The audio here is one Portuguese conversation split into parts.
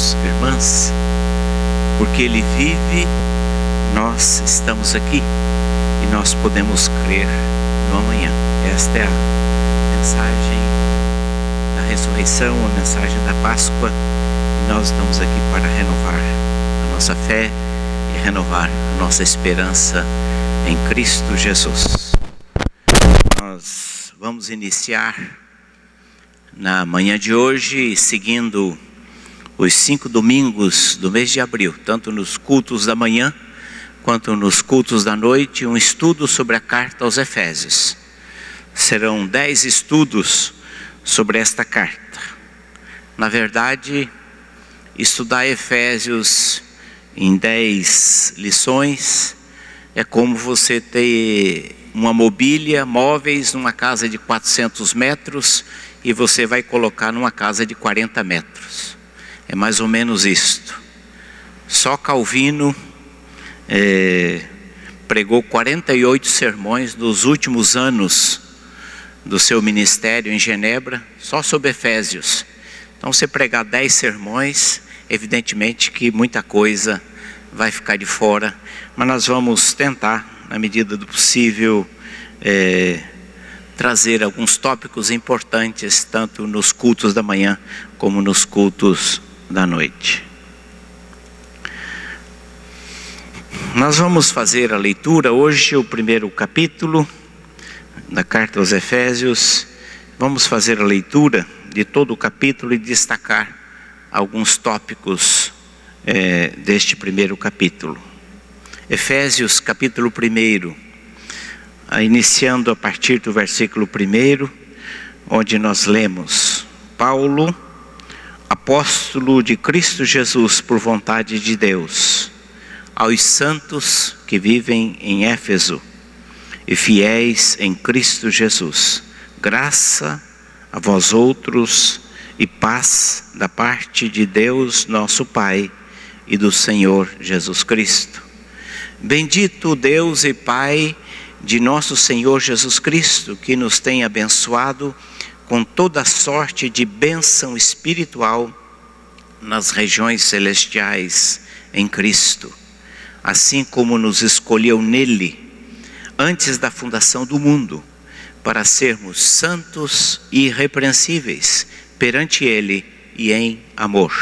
irmãos, irmãs, porque Ele vive, nós estamos aqui e nós podemos crer no amanhã. Esta é a mensagem da ressurreição, a mensagem da Páscoa, e nós estamos aqui para renovar a nossa fé e renovar a nossa esperança em Cristo Jesus. Nós vamos iniciar na manhã de hoje, seguindo os 5 domingos do mês de abril, tanto nos cultos da manhã quanto nos cultos da noite, um estudo sobre a carta aos Efésios. Serão 10 estudos sobre esta carta. Na verdade, estudar Efésios em 10 lições é como você ter uma mobília, móveis numa casa de 400 metros e você vai colocar numa casa de 40 metros. É mais ou menos isto. Só Calvino pregou 48 sermões nos últimos anos do seu ministério em Genebra, só sobre Efésios. Então, você pregar 10 sermões, evidentemente que muita coisa vai ficar de fora, mas nós vamos tentar, na medida do possível, trazer alguns tópicos importantes, tanto nos cultos da manhã como nos cultos da noite. Nós vamos fazer a leitura hoje, o primeiro capítulo da carta aos Efésios. Vamos fazer a leitura de todo o capítulo e destacar alguns tópicos deste primeiro capítulo. Efésios capítulo 1, iniciando a partir do versículo 1, onde nós lemos: Paulo, apóstolo de Cristo Jesus por vontade de Deus, aos santos que vivem em Éfeso e fiéis em Cristo Jesus, graça a vós outros e paz da parte de Deus nosso Pai e do Senhor Jesus Cristo. Bendito Deus e Pai de nosso Senhor Jesus Cristo, que nos tem abençoado com toda sorte de bênção espiritual nas regiões celestiais em Cristo, assim como nos escolheu nele antes da fundação do mundo, para sermos santos e irrepreensíveis perante ele e em amor,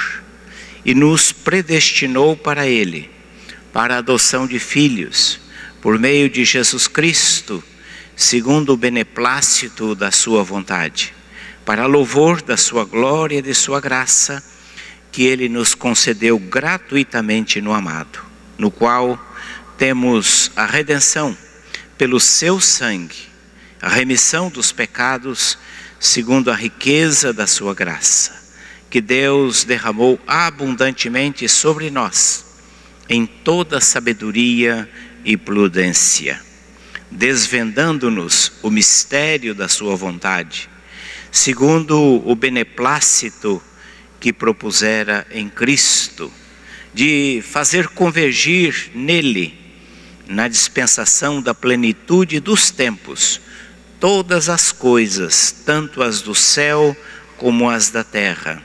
e nos predestinou para ele, para a adoção de filhos, por meio de Jesus Cristo, segundo o beneplácito da sua vontade, para louvor da sua glória e de sua graça, que ele nos concedeu gratuitamente no amado, no qual temos a redenção pelo seu sangue, a remissão dos pecados, segundo a riqueza da sua graça, que Deus derramou abundantemente sobre nós, em toda sabedoria e prudência, desvendando-nos o mistério da sua vontade, segundo o beneplácito que propusera em Cristo, de fazer convergir nele, na dispensação da plenitude dos tempos, todas as coisas, tanto as do céu como as da terra.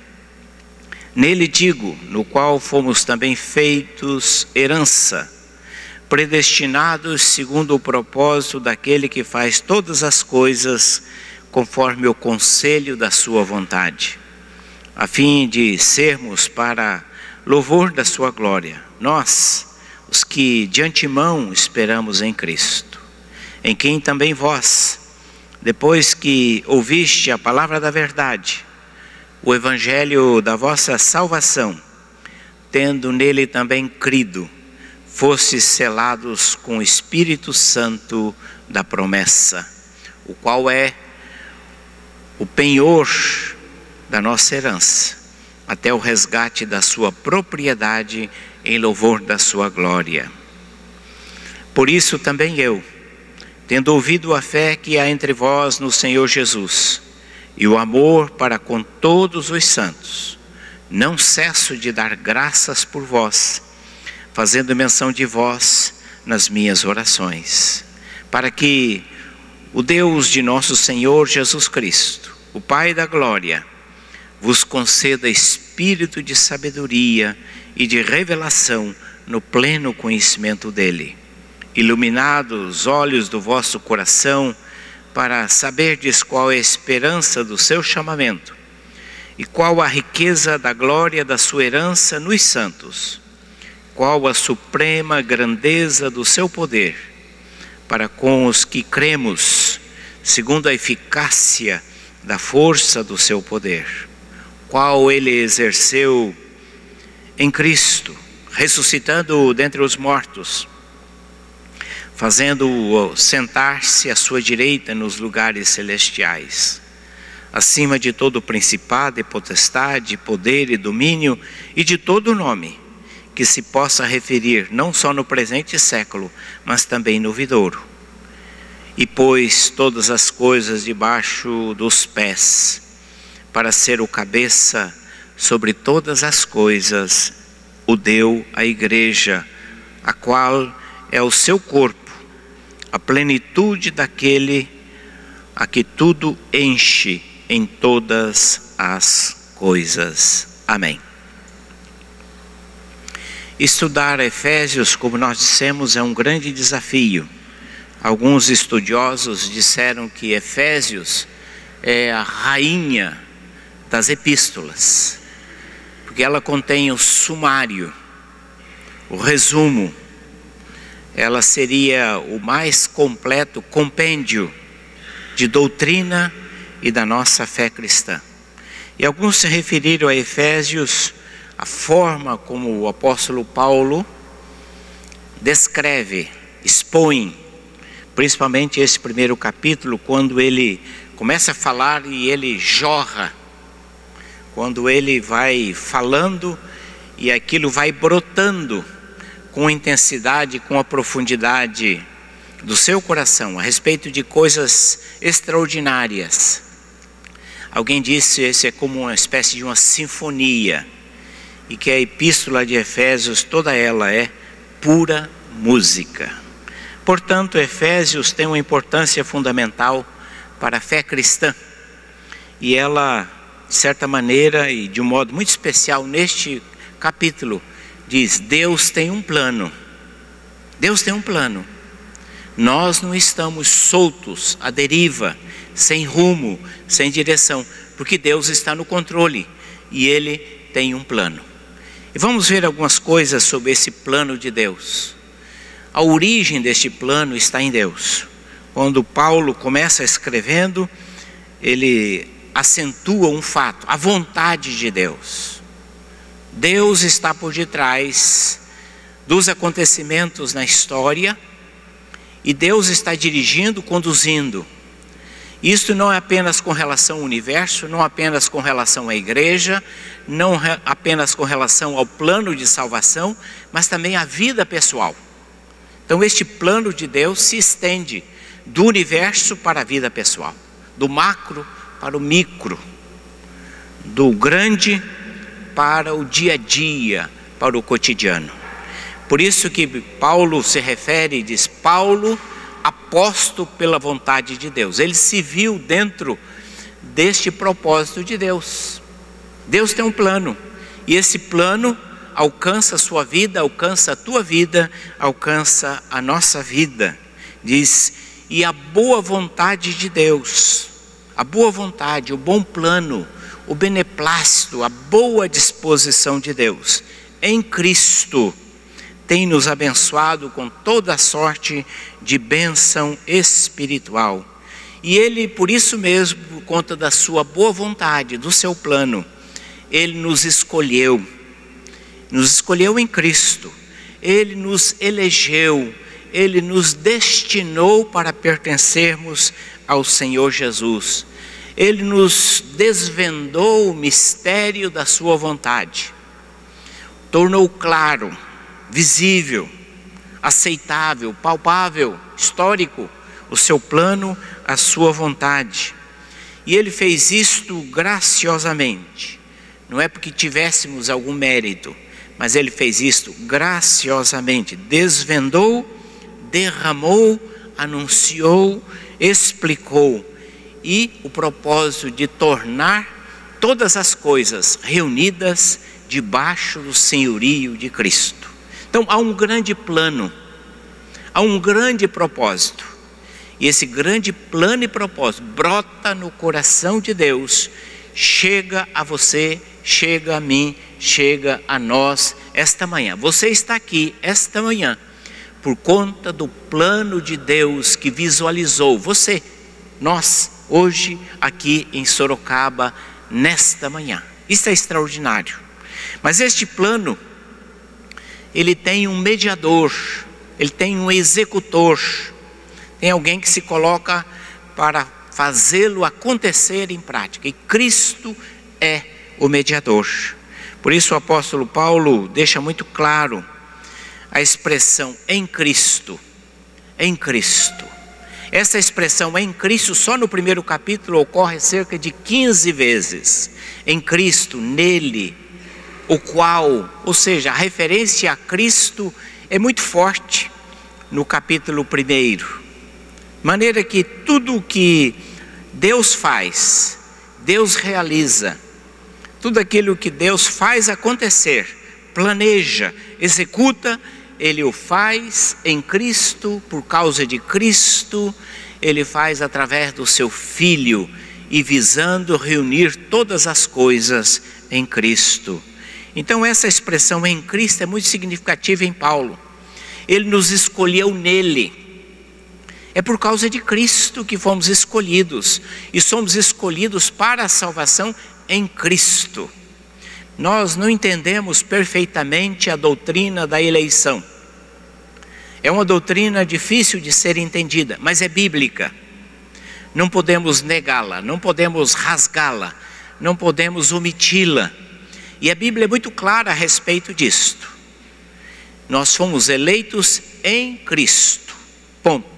Nele digo, no qual fomos também feitos herança, predestinados segundo o propósito daquele que faz todas as coisas conforme o conselho da sua vontade, a fim de sermos para louvor da sua glória, nós, os que de antemão esperamos em Cristo, em quem também vós, depois que ouviste a palavra da verdade, o evangelho da vossa salvação, tendo nele também crido, fostes selados com o Espírito Santo da promessa, o qual é o penhor da nossa herança, até o resgate da sua propriedade em louvor da sua glória. Por isso também eu, tendo ouvido a fé que há entre vós no Senhor Jesus, e o amor para com todos os santos, não cesso de dar graças por vós, fazendo menção de vós nas minhas orações, para que o Deus de nosso Senhor Jesus Cristo, o Pai da glória, vos conceda espírito de sabedoria e de revelação no pleno conhecimento dele. Iluminados os olhos do vosso coração, para saberdes qual é a esperança do seu chamamento, e qual a riqueza da glória da sua herança nos santos, qual a suprema grandeza do seu poder, para com os que cremos, segundo a eficácia da força do seu poder, qual ele exerceu em Cristo, ressuscitando-o dentre os mortos, fazendo-o sentar-se à sua direita nos lugares celestiais, acima de todo principado e potestade, poder e domínio, e de todo nome, que se possa referir não só no presente século, mas também no vindouro. E pôs todas as coisas debaixo dos pés, para ser o cabeça sobre todas as coisas, o deu à igreja, a qual é o seu corpo, a plenitude daquele a que tudo enche em todas as coisas. Amém. Estudar Efésios, como nós dissemos, é um grande desafio. Alguns estudiosos disseram que Efésios é a rainha das epístolas, porque ela contém o sumário, o resumo. Ela seria o mais completo compêndio de doutrina e da nossa fé cristã. E alguns se referiram a Efésios, a forma como o apóstolo Paulo descreve, expõe, principalmente esse primeiro capítulo, quando ele começa a falar e ele jorra, quando ele vai falando e aquilo vai brotando com intensidade, com a profundidade do seu coração, a respeito de coisas extraordinárias. Alguém disse, esse é como uma espécie de uma sinfonia, e que a epístola de Efésios, toda ela é pura música. Portanto, Efésios tem uma importância fundamental para a fé cristã, e ela, de certa maneira e de um modo muito especial neste capítulo, diz: Deus tem um plano. Deus tem um plano. Nós não estamos soltos, à deriva, sem rumo, sem direção, porque Deus está no controle e Ele tem um plano. E vamos ver algumas coisas sobre esse plano de Deus. A origem deste plano está em Deus. Quando Paulo começa escrevendo, ele acentua um fato: a vontade de Deus. Deus está por detrás dos acontecimentos na história, e Deus está dirigindo, conduzindo. Isso não é apenas com relação ao universo, não apenas com relação à igreja, não apenas com relação ao plano de salvação, mas também à vida pessoal. Então este plano de Deus se estende do universo para a vida pessoal, do macro para o micro, do grande para o dia a dia, para o cotidiano. Por isso que Paulo se refere e diz: Paulo, apóstolo pela vontade de Deus. Ele se viu dentro deste propósito de Deus. Deus tem um plano, e esse plano alcança a sua vida, alcança a tua vida, alcança a nossa vida. Diz: e a boa vontade de Deus, a boa vontade, o bom plano, o beneplácito, a boa disposição de Deus em Cristo tem nos abençoado com toda a sorte de bênção espiritual. E Ele, por isso mesmo, por conta da sua boa vontade, do seu plano, Ele nos escolheu em Cristo. Ele nos elegeu, Ele nos destinou para pertencermos ao Senhor Jesus. Ele nos desvendou o mistério da sua vontade, tornou claro, visível, aceitável, palpável, histórico, o seu plano, a sua vontade. E Ele fez isto graciosamente. Não é porque tivéssemos algum mérito, mas Ele fez isto graciosamente. Desvendou, derramou, anunciou, explicou. E o propósito de tornar todas as coisas reunidas debaixo do senhorio de Cristo. Então há um grande plano, há um grande propósito. E esse grande plano e propósito brota no coração de Deus, chega a você, chega a mim, chega a nós esta manhã. Você está aqui esta manhã por conta do plano de Deus que visualizou você, nós, hoje aqui em Sorocaba, nesta manhã. Isso é extraordinário. Mas este plano, ele tem um mediador, ele tem um executor, tem alguém que se coloca para fazê-lo acontecer em prática. E Cristo é o mediador. Por isso o apóstolo Paulo deixa muito claro a expressão em Cristo. Em Cristo. Essa expressão em Cristo só no primeiro capítulo ocorre cerca de 15 vezes. Em Cristo, nele, o qual, ou seja, a referência a Cristo é muito forte no capítulo 1. De maneira que tudo o que Deus faz, Deus realiza, tudo aquilo que Deus faz acontecer, planeja, executa, Ele o faz em Cristo, por causa de Cristo, Ele faz através do seu Filho e visando reunir todas as coisas em Cristo. Então essa expressão em Cristo é muito significativa em Paulo. Ele nos escolheu nele. É por causa de Cristo que fomos escolhidos. E somos escolhidos para a salvação em Cristo. Nós não entendemos perfeitamente a doutrina da eleição. É uma doutrina difícil de ser entendida, mas é bíblica. Não podemos negá-la, não podemos rasgá-la, não podemos omiti-la. E a Bíblia é muito clara a respeito disto. Nós fomos eleitos em Cristo, ponto.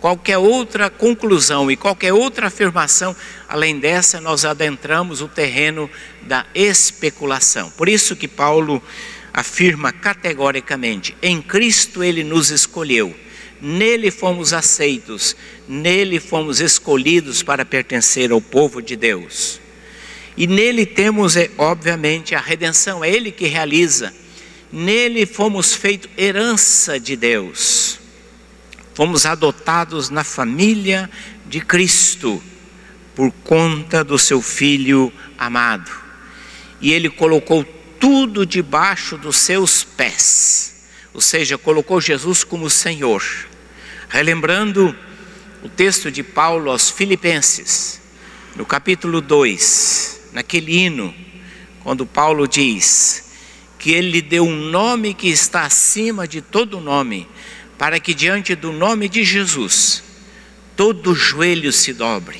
Qualquer outra conclusão e qualquer outra afirmação, além dessa, nós adentramos o terreno da especulação. Por isso que Paulo afirma categoricamente, em Cristo Ele nos escolheu, nele fomos aceitos, nele fomos escolhidos para pertencer ao povo de Deus. E nele temos, obviamente, a redenção, é Ele que realiza. Nele fomos feitos herança de Deus. Fomos adotados na família de Cristo, por conta do seu Filho amado. E Ele colocou tudo debaixo dos seus pés. Ou seja, colocou Jesus como Senhor. Relembrando o texto de Paulo aos Filipenses, no capítulo 2, naquele hino, quando Paulo diz que Ele lhe deu um nome que está acima de todo nome, para que diante do nome de Jesus, todo joelho se dobre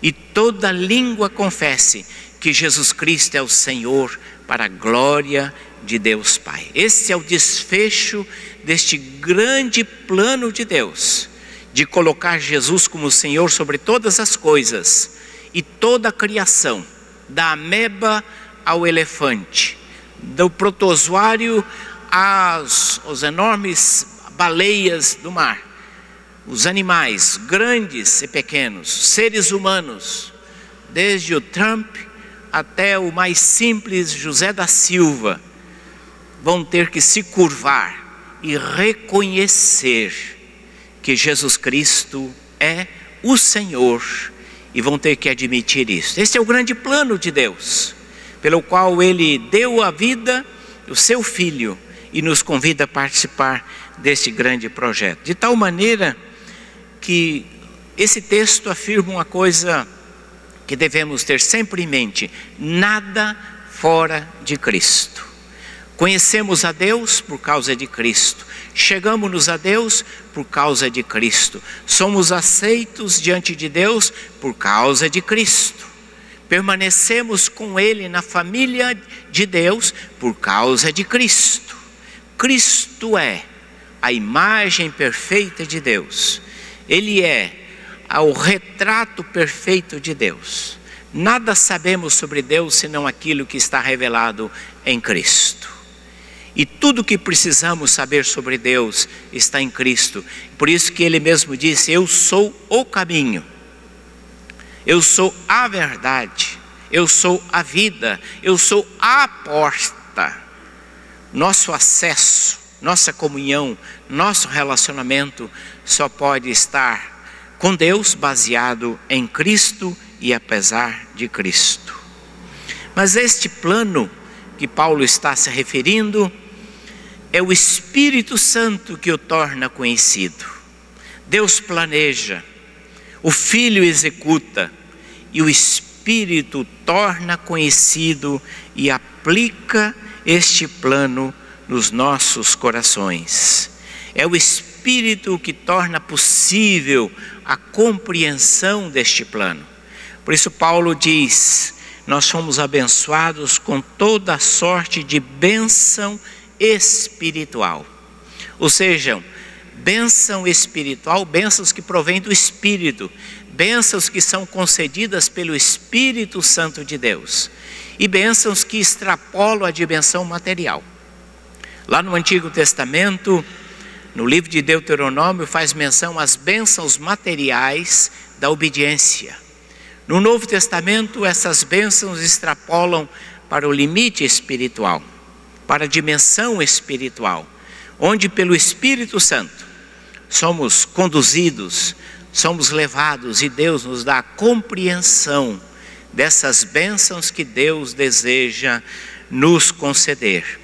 e toda língua confesse que Jesus Cristo é o Senhor, para a glória de Deus Pai. Esse é o desfecho deste grande plano de Deus, de colocar Jesus como Senhor sobre todas as coisas e toda a criação, da ameba ao elefante, do protozoário às enormes baleias do mar, os animais grandes e pequenos, seres humanos, desde o Trump até o mais simples José da Silva, vão ter que se curvar e reconhecer que Jesus Cristo é o Senhor, e vão ter que admitir isso. Esse é o grande plano de Deus, pelo qual Ele deu a vida, o seu Filho, e nos convida a participar deste grande projeto. De tal maneira que esse texto afirma uma coisa que devemos ter sempre em mente: nada fora de Cristo. Conhecemos a Deus por causa de Cristo, chegamos-nos a Deus por causa de Cristo, somos aceitos diante de Deus por causa de Cristo, permanecemos com Ele na família de Deus por causa de Cristo. Cristo é a imagem perfeita de Deus, Ele é o retrato perfeito de Deus. Nada sabemos sobre Deus senão aquilo que está revelado em Cristo. E tudo o que precisamos saber sobre Deus está em Cristo. Por isso que Ele mesmo disse: eu sou o caminho, eu sou a verdade, eu sou a vida, eu sou a porta. Nosso acesso, nossa comunhão, nosso relacionamento só pode estar com Deus baseado em Cristo e apesar de Cristo. Mas este plano que Paulo está se referindo é o Espírito Santo que o torna conhecido. Deus planeja, o Filho executa e o Espírito torna conhecido e aplica este plano nos nossos corações. É o Espírito que torna possível a compreensão deste plano. Por isso Paulo diz: nós somos abençoados com toda sorte de bênção espiritual. Ou seja, bênção espiritual, bênçãos que provêm do Espírito, bênçãos que são concedidas pelo Espírito Santo de Deus, e bênçãos que extrapolam a dimensão material. Lá no Antigo Testamento, no livro de Deuteronômio, faz menção às bênçãos materiais da obediência. No Novo Testamento, essas bênçãos extrapolam para o limite espiritual, para a dimensão espiritual, onde pelo Espírito Santo somos conduzidos, somos levados, e Deus nos dá a compreensão dessas bênçãos que Deus deseja nos conceder.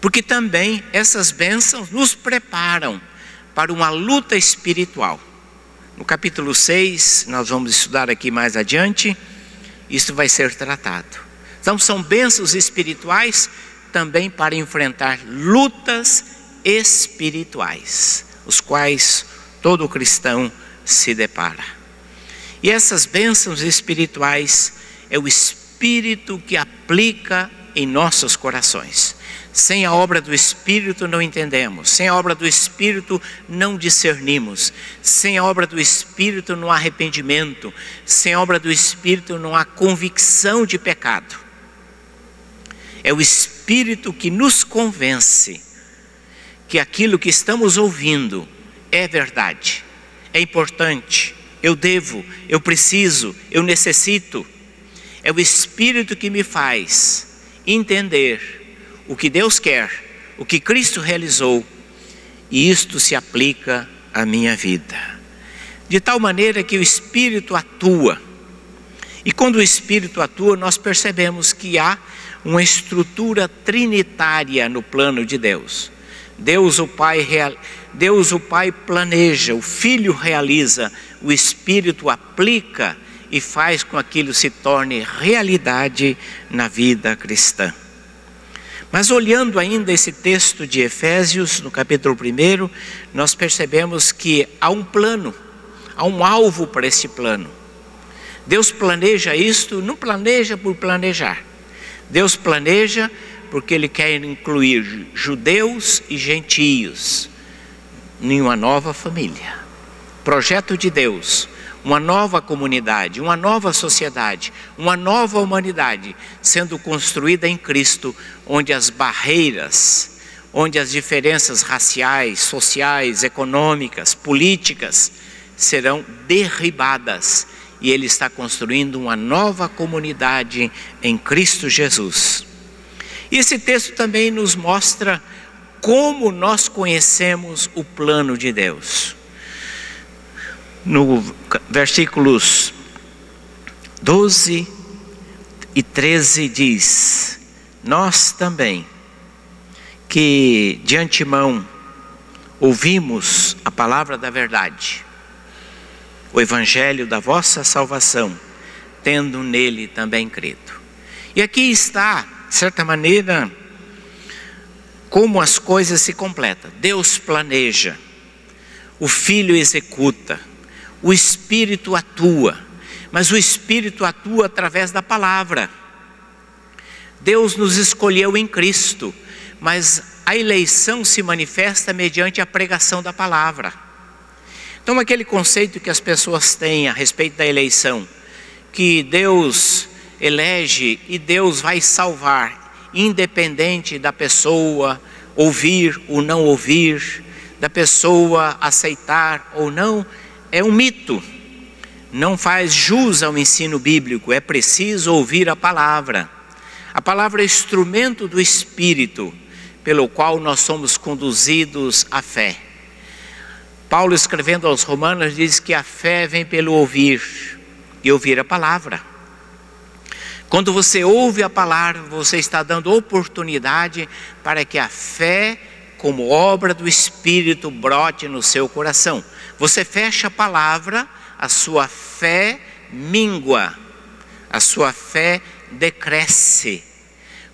Porque também essas bênçãos nos preparam para uma luta espiritual. No capítulo 6, nós vamos estudar aqui mais adiante, isso vai ser tratado. Então são bênçãos espirituais também para enfrentar lutas espirituais, os quais todo cristão se depara. E essas bênçãos espirituais é o Espírito que aplica em nossos corações. Sem a obra do Espírito não entendemos, sem a obra do Espírito não discernimos, sem a obra do Espírito não há arrependimento, sem a obra do Espírito não há convicção de pecado. É o Espírito que nos convence que aquilo que estamos ouvindo é verdade, é importante, eu devo, eu preciso, eu necessito. É o Espírito que me faz entender o que Deus quer, o que Cristo realizou, e isto se aplica à minha vida. De tal maneira que o Espírito atua, e quando o Espírito atua, nós percebemos que há uma estrutura trinitária no plano de Deus. Deus o Pai planeja, o Filho realiza, o Espírito aplica e faz com que aquilo se torne realidade na vida cristã. Mas olhando ainda esse texto de Efésios, no capítulo 1, nós percebemos que há um plano, há um alvo para esse plano. Deus planeja isto, não planeja por planejar. Deus planeja porque Ele quer incluir judeus e gentios em uma nova família. Projeto de Deus. Uma nova comunidade, uma nova sociedade, uma nova humanidade sendo construída em Cristo, onde as barreiras, onde as diferenças raciais, sociais, econômicas, políticas serão derribadas, e Ele está construindo uma nova comunidade em Cristo Jesus. E esse texto também nos mostra como nós conhecemos o plano de Deus. No versículos 12 e 13 diz: nós também, que de antemão ouvimos a palavra da verdade, o evangelho da vossa salvação, tendo nele também crido. E aqui está, de certa maneira, como as coisas se completam. Deus planeja, o Filho executa, o Espírito atua, mas o Espírito atua através da palavra. Deus nos escolheu em Cristo, mas a eleição se manifesta mediante a pregação da palavra. Então aquele conceito que as pessoas têm a respeito da eleição, que Deus elege e Deus vai salvar, independente da pessoa ouvir ou não ouvir, da pessoa aceitar ou não, é um mito. não faz jus ao ensino bíblico. É preciso ouvir a palavra. A palavra é instrumento do Espírito, pelo qual nós somos conduzidos à fé. Paulo, escrevendo aos Romanos, diz que a fé vem pelo ouvir, e ouvir a palavra. Quando você ouve a palavra, você está dando oportunidade para que a fé, como obra do Espírito, brote no seu coração. Você fecha a palavra, a sua fé mingua, a sua fé decresce.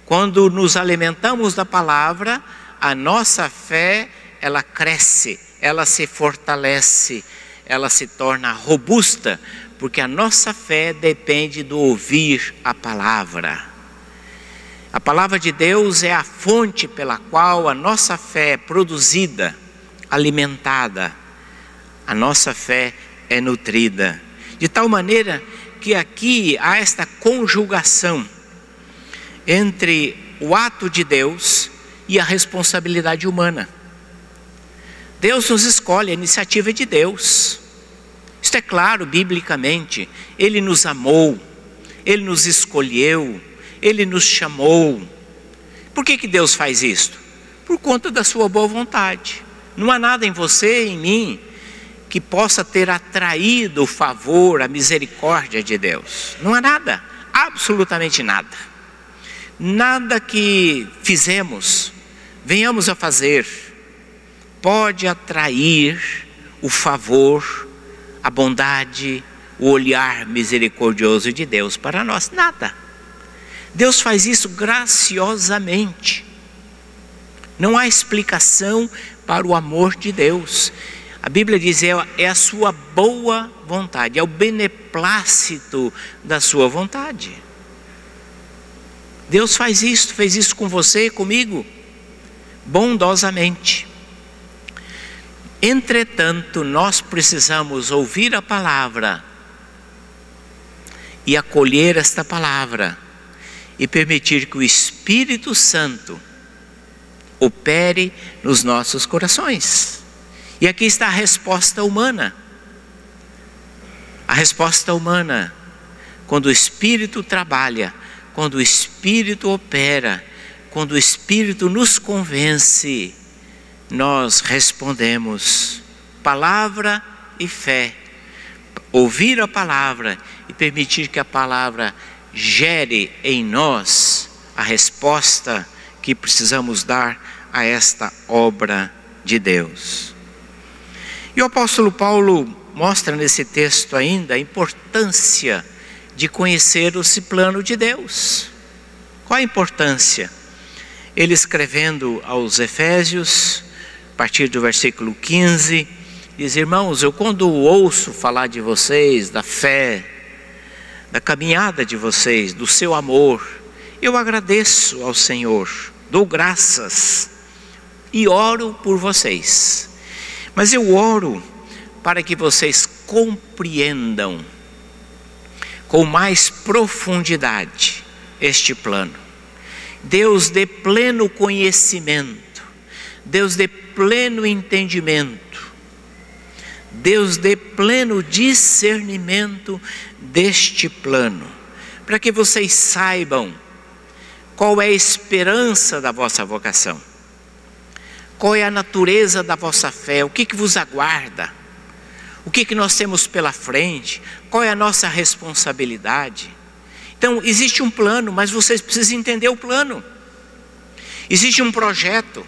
Quando nos alimentamos da palavra, a nossa fé, ela cresce, ela se fortalece, ela se torna robusta, porque a nossa fé depende do ouvir a palavra. A palavra de Deus é a fonte pela qual a nossa fé é produzida, alimentada. A nossa fé é nutrida. De tal maneira que aqui há esta conjugação entre o ato de Deus e a responsabilidade humana. Deus nos escolhe, a iniciativa é de Deus. Isto é claro biblicamente. Ele nos amou, Ele nos escolheu, Ele nos chamou. Por que Deus faz isto? Por conta da sua boa vontade. Não há nada em você, em mim, que possa ter atraído o favor, a misericórdia de Deus. Não há nada, absolutamente nada. Nada que fizemos, venhamos a fazer, pode atrair o favor, a bondade, o olhar misericordioso de Deus para nós. Nada. Deus faz isso graciosamente. Não há explicação para o amor de Deus. A Bíblia diz, é a sua boa vontade, é o beneplácito da sua vontade. Deus fez isso com você e comigo, bondosamente. Entretanto, nós precisamos ouvir a palavra e acolher esta palavra e permitir que o Espírito Santo opere nos nossos corações. E aqui está a resposta humana. A resposta humana, quando o Espírito trabalha, quando o Espírito opera, quando o Espírito nos convence, nós respondemos, palavra e fé. Ouvir a palavra e permitir que a palavra gere em nós a resposta que precisamos dar a esta obra de Deus. E o apóstolo Paulo mostra nesse texto ainda a importância de conhecer esse plano de Deus. Qual a importância? Ele escrevendo aos Efésios, a partir do versículo 15, diz, irmãos, eu quando ouço falar de vocês, da fé, da caminhada de vocês, do seu amor, eu agradeço ao Senhor, dou graças e oro por vocês. Mas eu oro para que vocês compreendam com mais profundidade este plano. Deus dê pleno conhecimento, Deus dê pleno entendimento, Deus dê pleno discernimento deste plano, para que vocês saibam qual é a esperança da vossa vocação, qual é a natureza da vossa fé, o que vos aguarda, o que nós temos pela frente, qual é a nossa responsabilidade. Então, existe um plano, mas vocês precisam entender o plano. Existe um projeto.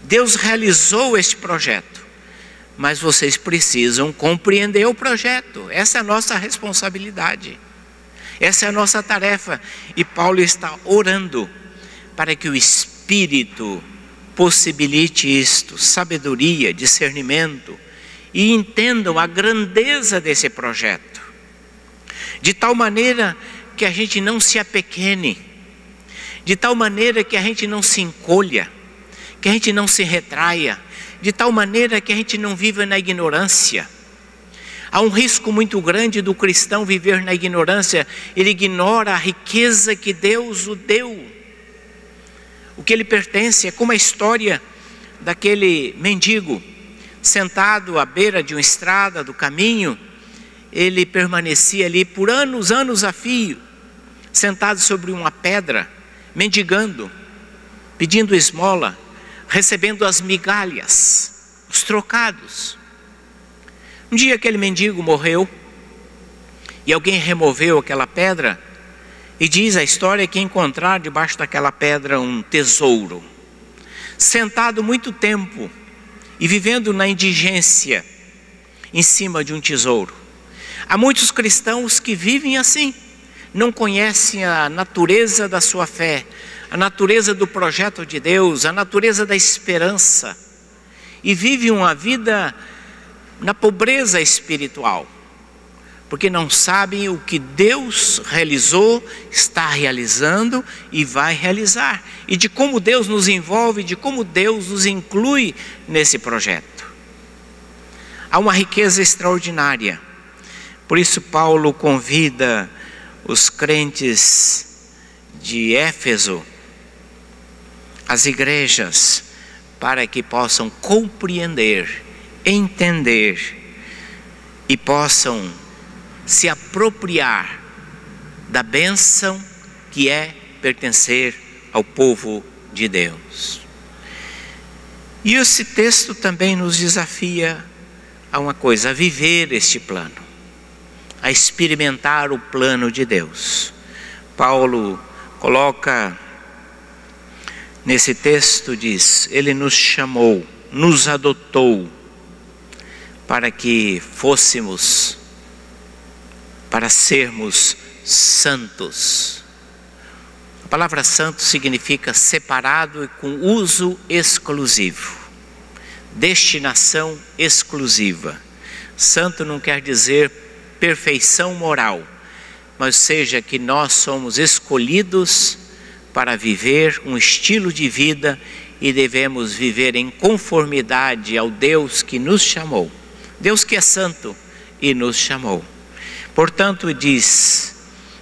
Deus realizou este projeto, mas vocês precisam compreender o projeto. Essa é a nossa responsabilidade. Essa é a nossa tarefa. E Paulo está orando para que o Espírito possibilite isto, sabedoria, discernimento, e entendam a grandeza desse projeto, de tal maneira que a gente não se apequene, de tal maneira que a gente não se encolha, que a gente não se retraia, de tal maneira que a gente não viva na ignorância. Há um risco muito grande do cristão viver na ignorância. Ele ignora a riqueza que Deus o deu, o que lhe pertence. É como a história daquele mendigo sentado à beira de uma estrada, do caminho, ele permanecia ali por anos a fio, sentado sobre uma pedra, mendigando, pedindo esmola, recebendo as migalhas, os trocados. Um dia aquele mendigo morreu e alguém removeu aquela pedra, e diz a história que encontraram debaixo daquela pedra um tesouro. Sentado muito tempo e vivendo na indigência em cima de um tesouro. Há muitos cristãos que vivem assim, não conhecem a natureza da sua fé, a natureza do projeto de Deus, a natureza da esperança, e vivem uma vida na pobreza espiritual, porque não sabem o que Deus realizou, está realizando e vai realizar, e de como Deus nos envolve, de como Deus nos inclui nesse projeto. Há uma riqueza extraordinária. Por isso Paulo convida os crentes de Éfeso, as igrejas, para que possam compreender, entender e possam se apropriar da bênção que é pertencer ao povo de Deus. E esse texto também nos desafia a uma coisa, a viver este plano, a experimentar o plano de Deus. Paulo coloca nesse texto, diz, ele nos chamou, nos adotou para que fôssemos, para sermos santos. A palavra santo significa separado e com uso exclusivo, destinação exclusiva. Santo não quer dizer perfeição moral, mas seja que nós somos escolhidos para viver um estilo de vida e devemos viver em conformidade ao Deus que nos chamou, Deus que é santo e nos chamou. Portanto, diz,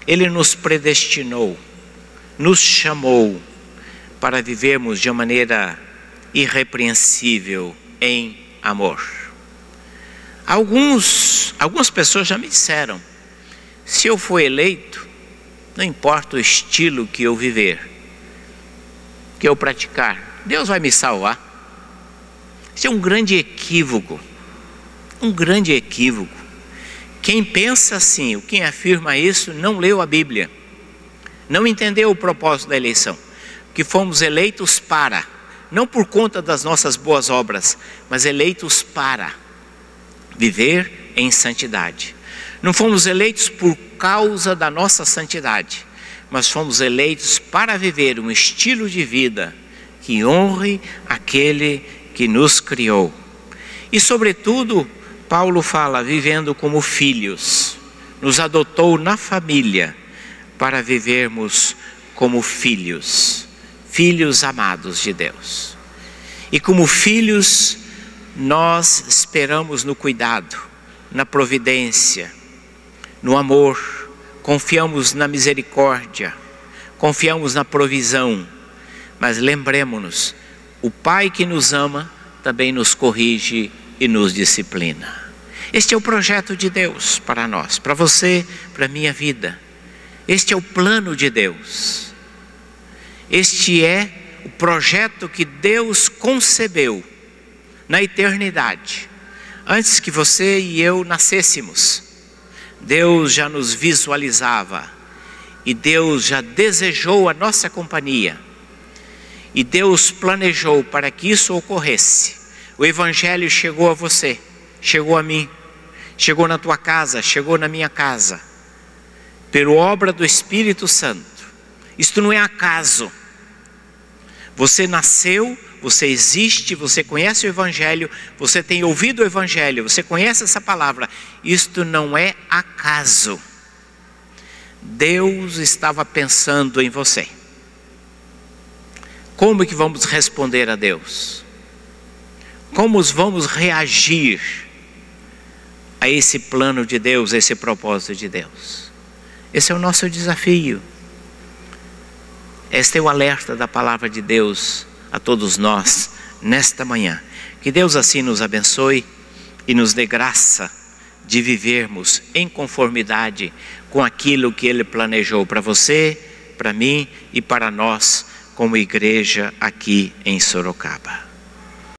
ele nos predestinou, nos chamou para vivermos de uma maneira irrepreensível em amor. Algumas pessoas já me disseram, se eu for eleito, não importa o estilo que eu viver, que eu praticar, Deus vai me salvar. Isso é um grande equívoco, um grande equívoco. Quem pensa assim, quem afirma isso, não leu a Bíblia, não entendeu o propósito da eleição, que fomos eleitos para, não por conta das nossas boas obras, mas eleitos para viver em santidade. Não fomos eleitos por causa da nossa santidade, mas fomos eleitos para viver um estilo de vida que honre aquele que nos criou. E sobretudo, Paulo fala, vivendo como filhos, nos adotou na família para vivermos como filhos, filhos amados de Deus. E como filhos, nós esperamos no cuidado, na providência, no amor, confiamos na misericórdia, confiamos na provisão, mas lembremos-nos, o Pai que nos ama também nos corrige e nos disciplina. Este é o projeto de Deus para nós, para você, para a minha vida. Este é o plano de Deus. Este é o projeto que Deus concebeu na eternidade. Antes que você e eu nascêssemos, Deus já nos visualizava e Deus já desejou a nossa companhia. E Deus planejou para que isso ocorresse. O Evangelho chegou a você, chegou a mim, chegou na tua casa, chegou na minha casa, pela obra do Espírito Santo. Isto não é acaso. Você nasceu, você existe, você conhece o Evangelho, você tem ouvido o Evangelho, você conhece essa palavra. Isto não é acaso. Deus estava pensando em você. Como é que vamos responder a Deus? Como vamos reagir a esse plano de Deus, a esse propósito de Deus? Esse é o nosso desafio. Este é o alerta da palavra de Deus a todos nós nesta manhã. Que Deus assim nos abençoe e nos dê graça de vivermos em conformidade com aquilo que Ele planejou para você, para mim e para nós como igreja aqui em Sorocaba.